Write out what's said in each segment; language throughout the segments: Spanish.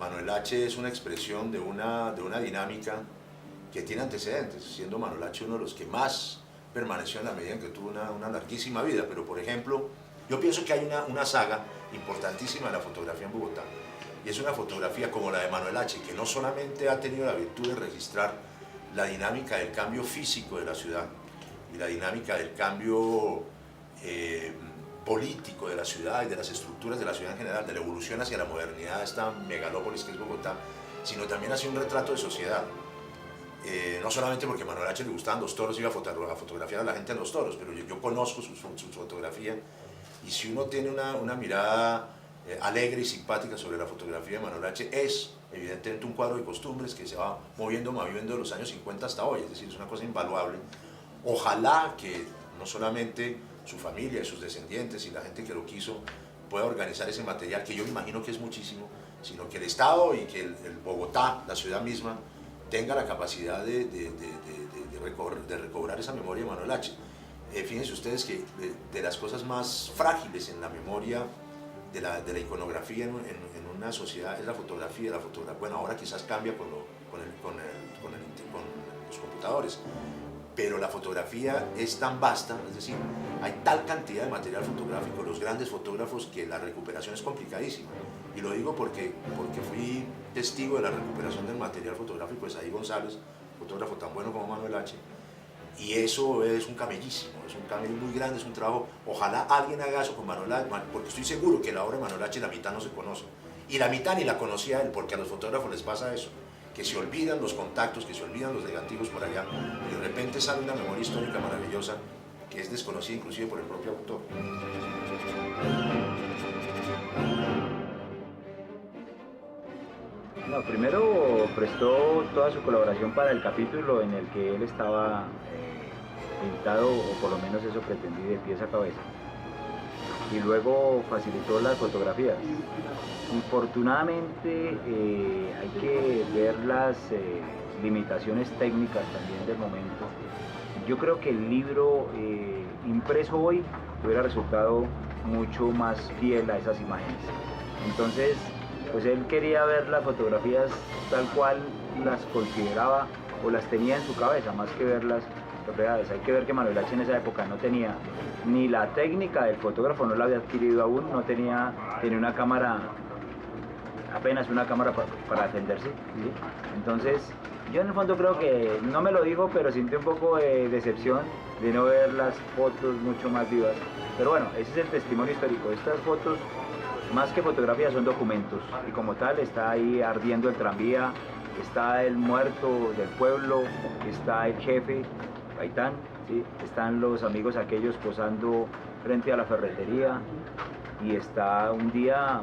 Manuel H. es una expresión de una dinámica que tiene antecedentes, siendo Manuel H. uno de los que más permaneció en la medida en que tuvo una larguísima vida. Pero, por ejemplo, yo pienso que hay una saga importantísima de la fotografía en Bogotá, y es una fotografía como la de Manuel H., que no solamente ha tenido la virtud de registrar la dinámica del cambio físico de la ciudad y la dinámica del cambio político de la ciudad y de las estructuras de la ciudad en general, de la evolución hacia la modernidad de esta megalópolis que es Bogotá, sino también hace un retrato de sociedad. No solamente porque a Manuel H. le gustaban los toros, iba a fotografiar a la gente en los toros, pero yo conozco su fotografía, y si uno tiene una mirada alegre y simpática sobre la fotografía de Manuel H., es evidentemente un cuadro de costumbres que se va moviendo de los años 50 hasta hoy, es decir, es una cosa invaluable. Ojalá que no solamente su familia y sus descendientes y la gente que lo quiso pueda organizar ese material, que yo me imagino que es muchísimo, sino que el Estado y que el Bogotá, la ciudad misma, tenga la capacidad de recobrar esa memoria de Manuel H. Fíjense ustedes que de las cosas más frágiles en la memoria de la iconografía en una sociedad es la fotografía. Bueno, ahora quizás cambia con los computadores, pero la fotografía es tan vasta, es decir, hay tal cantidad de material fotográfico, los grandes fotógrafos, que la recuperación es complicadísima. Y lo digo porque fui testigo de la recuperación del material fotográfico de Saí González, fotógrafo tan bueno como Manuel H., y eso es un camellísimo, es un camello muy grande, es un trabajo. Ojalá alguien haga eso con Manuel H., porque estoy seguro que la obra de Manuel H. la mitad no se conoce, y la mitad ni la conocía él, porque a los fotógrafos les pasa eso, que se olvidan los contactos, que se olvidan los negativos por allá, y de repente sale una memoria histórica maravillosa que es desconocida inclusive por el propio autor. No, primero prestó toda su colaboración para el capítulo en el que él estaba pintado, o por lo menos eso pretendí, de pies a cabeza. Y luego facilitó las fotografías. Infortunadamente hay que ver las limitaciones técnicas también del momento. Yo creo que el libro impreso hoy hubiera resultado mucho más fiel a esas imágenes. Entonces, pues él quería ver las fotografías tal cual las consideraba o las tenía en su cabeza, más que verlas reflejadas. Hay que ver que Manuel H. en esa época no tenía ni la técnica del fotógrafo, no la había adquirido aún, tenía una cámara, apenas una cámara para defenderse, ¿sí? Entonces, yo en el fondo creo que, no me lo dijo, pero sentí un poco de decepción de no ver las fotos mucho más vivas. Pero bueno, ese es el testimonio histórico. Estas fotos, más que fotografías, son documentos, y como tal está ahí ardiendo el tranvía, está el muerto del pueblo, está el jefe, Gaitán, ¿sí? Están los amigos aquellos posando frente a la ferretería, y está un día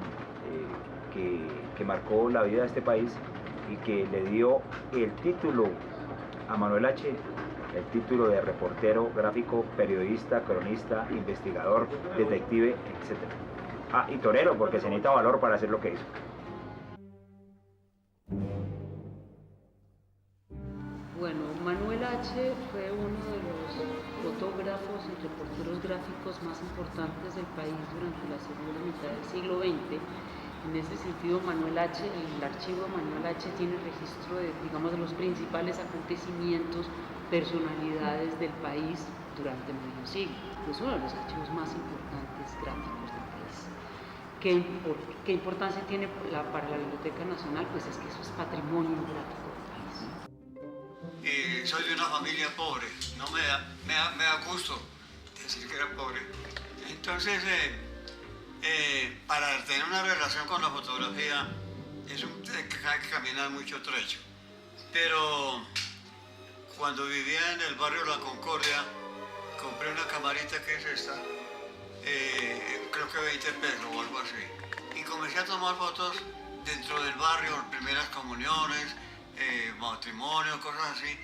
que marcó la vida de este país y que le dio el título a Manuel H., el título de reportero gráfico, periodista, cronista, investigador, detective, etc. Ah, y torero, porque se necesita valor para hacer lo que hizo. Bueno, Manuel H. fue uno de los fotógrafos y reporteros gráficos más importantes del país durante la segunda mitad del siglo XX. En ese sentido, Manuel H., el archivo de Manuel H. tiene registro de, digamos, de los principales acontecimientos, personalidades del país durante medio siglo. Es uno de los archivos más importantes gráficos del país. ¿Qué importancia tiene para la Biblioteca Nacional? Pues es que eso es patrimonio gráfico del país. Soy de una familia pobre, no me da gusto decir que era pobre. Entonces, para tener una relación con la fotografía, hay que caminar mucho trecho. Pero cuando vivía en el barrio La Concordia, compré una camarita que es esta, creo que 20 pesos o algo así. Y comencé a tomar fotos dentro del barrio, primeras comuniones, matrimonios, cosas así.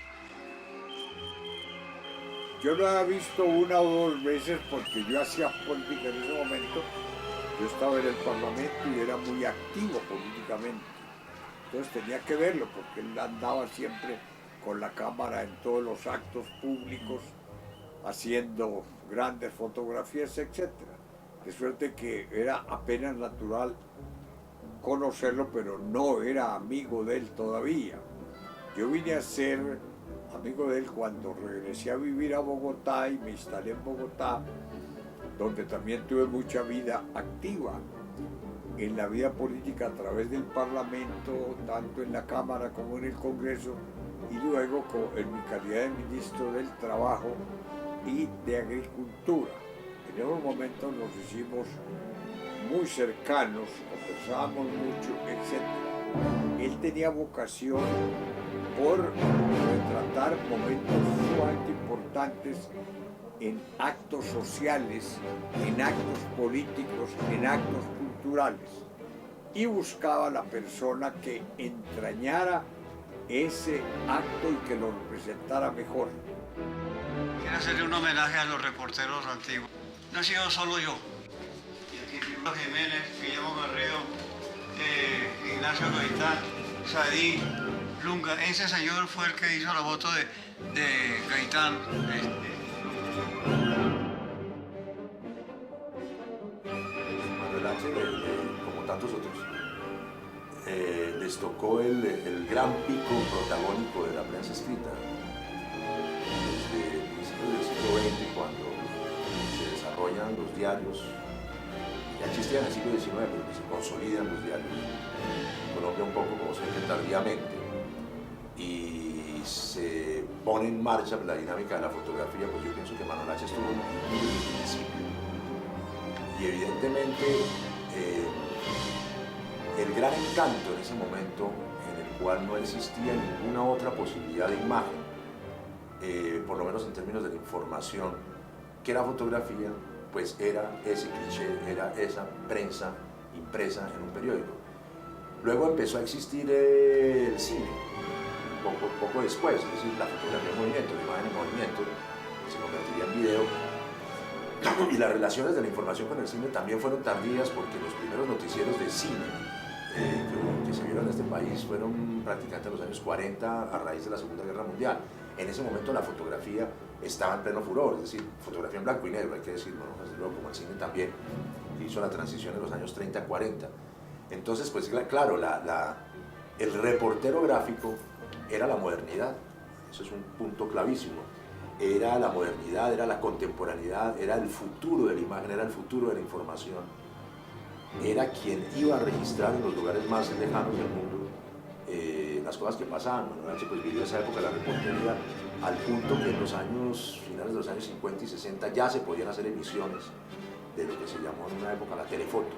Yo lo había visto una o dos veces porque yo hacía política en ese momento. Yo estaba en el Parlamento y era muy activo políticamente. Entonces tenía que verlo porque él andaba siempre con la cámara en todos los actos públicos, haciendo grandes fotografías, etc. De suerte que era apenas natural conocerlo, pero no era amigo de él todavía. Yo vine a ser amigo de él cuando regresé a vivir a Bogotá y me instalé en Bogotá, donde también tuve mucha vida activa en la vida política a través del Parlamento, tanto en la Cámara como en el Congreso, y luego en mi calidad de ministro del Trabajo y de Agricultura. En esos momentos nos hicimos muy cercanos, conversábamos mucho, etc. Él tenía vocación por retratar momentos sumamente importantes en actos sociales, en actos políticos, en actos culturales, y buscaba la persona que entrañara ese acto y que lo representara mejor. Quiero hacerle un homenaje a los reporteros antiguos. No he sido solo yo. Y aquí Fernando Jiménez, Guillermo Garrido, Ignacio Gaitán, Sadí, Lunga. Ese señor fue el que hizo la foto de Gaitán. Manuel H., como tantos otros, les tocó el gran pico protagónico de la prensa escrita. Desde principios del siglo XX, cuando se desarrollan los diarios, ya existían en el siglo XIX, pero que se consolidan los diarios. En Colombia un poco como siempre tardíamente, y se pone en marcha la dinámica de la fotografía. Pues yo pienso que Manuel H. estuvo desde el principio. Y evidentemente el gran encanto en ese momento, en el cual no existía ninguna otra posibilidad de imagen, por lo menos en términos de la información, que la fotografía, pues era ese cliché, era esa prensa impresa en un periódico. Luego empezó a existir el cine, poco después, es decir, la fotografía en movimiento, la imagen en movimiento, se convertiría en video. Y las relaciones de la información con el cine también fueron tardías, porque los primeros noticieros de cine que se vieron en este país fueron prácticamente en los años 40, a raíz de la Segunda Guerra Mundial. En ese momento la fotografía estaba en pleno furor, es decir, fotografía en blanco y negro, hay que decirlo, ¿no? Desde luego, como el cine también hizo la transición en los años 30-40. Entonces, pues claro, el reportero gráfico era la modernidad, eso es un punto clavísimo. Era la modernidad, era la contemporaneidad, era el futuro de la imagen, era el futuro de la información. Era quien iba a registrar en los lugares más lejanos del mundo las cosas que pasaban. Manuel H. pues vivió esa época de la reportería, al punto que en los años, finales de los años 50 y 60 ya se podían hacer emisiones de lo que se llamó en una época la telefoto,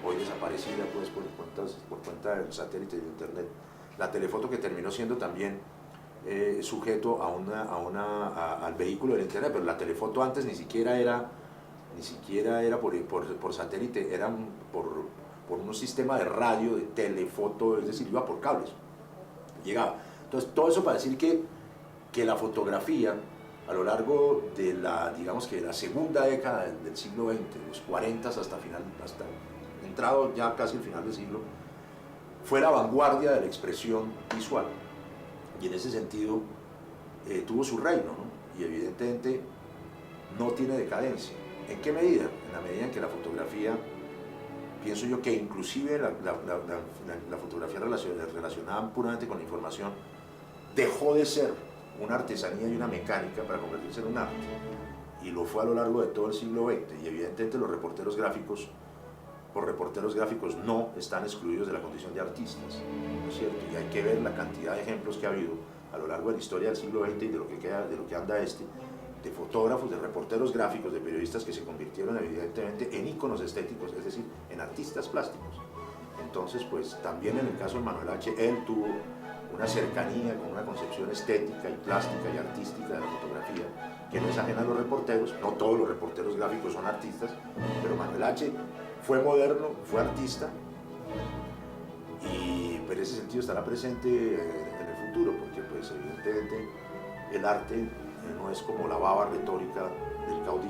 hoy desaparecida pues por cuenta del satélite y de internet. La telefoto, que terminó siendo también sujeto al vehículo del internet, pero la telefoto antes ni siquiera era por satélite, era por un sistema de radio, de telefoto, es decir, iba por cables, llegaba. Entonces, todo eso para decir que la fotografía, a lo largo de digamos que de la segunda década del siglo XX, de los 40 hasta entrado ya casi el final del siglo, fue la vanguardia de la expresión visual. Y en ese sentido tuvo su reino, ¿no? Y evidentemente no tiene decadencia. ¿En qué medida? En la medida en que la fotografía, pienso yo que inclusive la fotografía relacionada puramente con la información, dejó de ser una artesanía y una mecánica para convertirse en un arte. Y lo fue a lo largo de todo el siglo XX. Y evidentemente los reporteros gráficos, por reporteros gráficos, no están excluidos de la condición de artistas, ¿no es cierto? Y hay que ver la cantidad de ejemplos que ha habido a lo largo de la historia del siglo XX y de lo que anda de fotógrafos, de reporteros gráficos, de periodistas que se convirtieron evidentemente en íconos estéticos, es decir, en artistas plásticos. Entonces, pues también en el caso de Manuel H., él tuvo una cercanía con una concepción estética y plástica y artística de la fotografía que no es ajena a los reporteros. No todos los reporteros gráficos son artistas, pero Manuel H. fue moderno, fue artista, y en ese sentido estará presente en el futuro, porque pues evidentemente el arte no es como la baba retórica del caudillo.